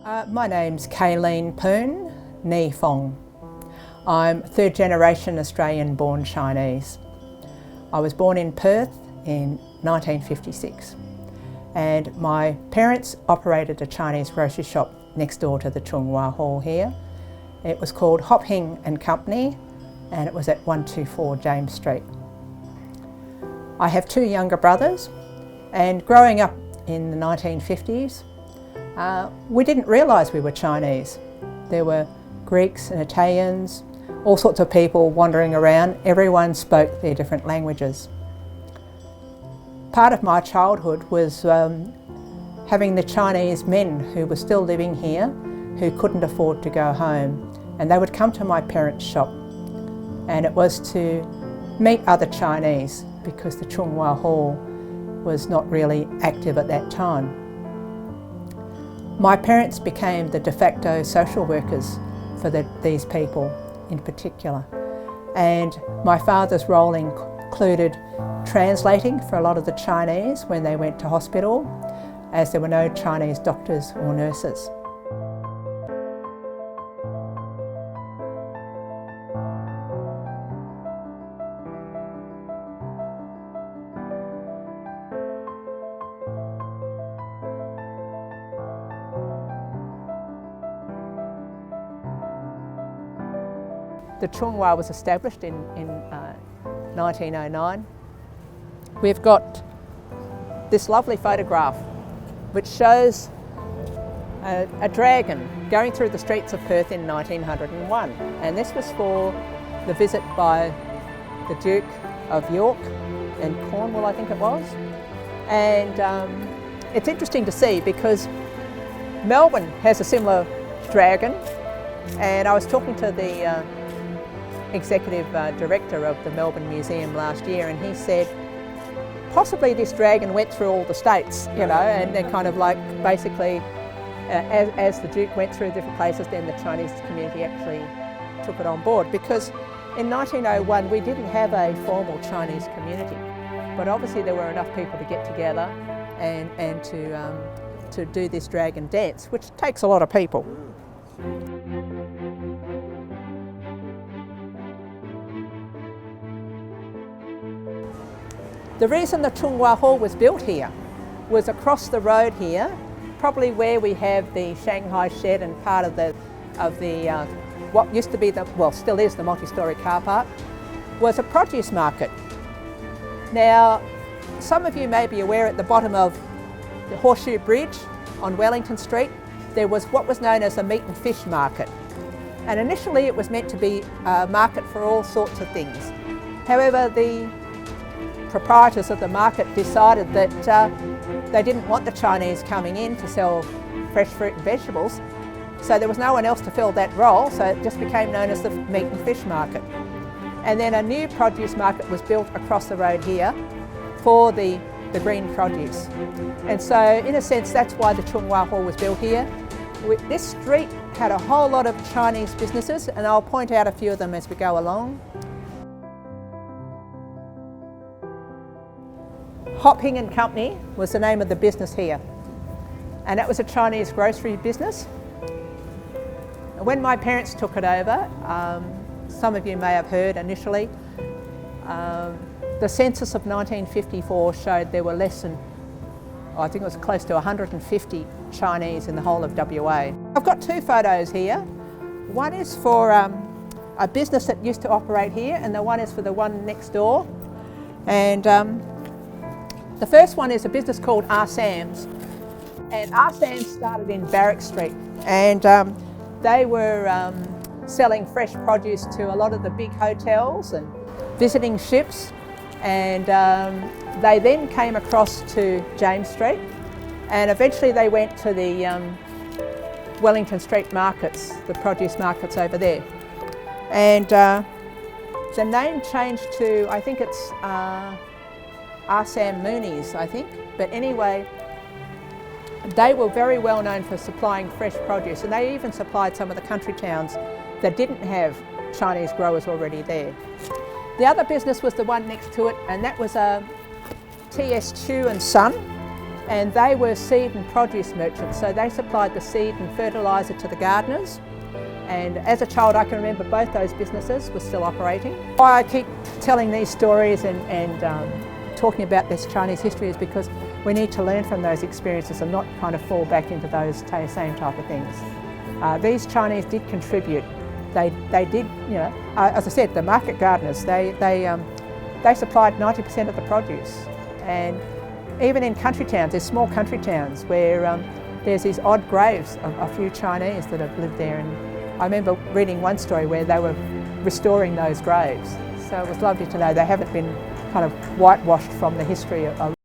My name's Kaylene Poon, Ni Fong. I'm third generation Australian born Chinese. I was born in Perth in 1956 and my parents operated a Chinese grocery shop next door to the Chung Wah Hall here. It was called Hop Hing and Company and it was at 124 James Street. I have two younger brothers and growing up in the 1950s we didn't realise we were Chinese. There were Greeks and Italians, all sorts of people wandering around. Everyone spoke their different languages. Part of my childhood was having the Chinese men who were still living here who couldn't afford to go home, and they would come to my parents' shop, and it was to meet other Chinese because the Chung Wah Hall was not really active at that time. My parents became the de facto social workers for these people in particular, and my father's role included translating for a lot of the Chinese when they went to hospital, as there were no Chinese doctors or nurses. The Chung Wah was established in 1909. We've got this lovely photograph which shows a dragon going through the streets of Perth in 1901, and this was for the visit by the Duke of York and Cornwall, I think it was. And it's interesting to see because Melbourne has a similar dragon, and I was talking to the executive director of the Melbourne Museum last year, and he said possibly this dragon went through all the states, you know, and then kind of like basically as the Duke went through different places, then the Chinese community actually took it on board, because in 1901 we didn't have a formal Chinese community, but obviously there were enough people to get together and to do this dragon dance, which takes a lot of people. The reason the Chung Wah Hall was built here was across the road here, probably where we have the Shanghai shed and part of the what used to be still is the multi-storey car park, was a produce market. Now, some of you may be aware at the bottom of the Horseshoe Bridge on Wellington Street, there was what was known as a meat and fish market. And initially it was meant to be a market for all sorts of things. However, the proprietors of the market decided that they didn't want the Chinese coming in to sell fresh fruit and vegetables, so there was no one else to fill that role, so it just became known as the meat and fish market. And then a new produce market was built across the road here for the green produce. And so in a sense that's why the Chung Wah Hall was built here. This street had a whole lot of Chinese businesses, and I'll point out a few of them as we go along. Hop Hing and Company was the name of the business here, and that was a Chinese grocery business. When my parents took it over, some of you may have heard initially, the census of 1954 showed there were less than, I think it was close to 150 Chinese in the whole of WA. I've got two photos here. One is for a business that used to operate here, and the one is for the one next door. And the first one is a business called Sam's, and Sam's started in Barrack Street, and they were selling fresh produce to a lot of the big hotels and visiting ships, and they then came across to James Street, and eventually they went to the Wellington Street markets, the produce markets over there, and the name changed to, I think it's Sam Mooney's, I think, but anyway, they were very well known for supplying fresh produce, and they even supplied some of the country towns that didn't have Chinese growers already there. The other business was the one next to it, and that was T.S. Chu and Son, and they were seed and produce merchants, so they supplied the seed and fertiliser to the gardeners. And as a child I can remember both those businesses were still operating. Why I keep telling these stories and talking about this Chinese history is because we need to learn from those experiences and not kind of fall back into those same type of things. These Chinese did contribute. They did, you know, as I said, the market gardeners, they supplied 90% of the produce. And even in country towns, there's small country towns where there's these odd graves of a few Chinese that have lived there. And I remember reading one story where they were restoring those graves. So it was lovely to know they haven't been kind of whitewashed from the history of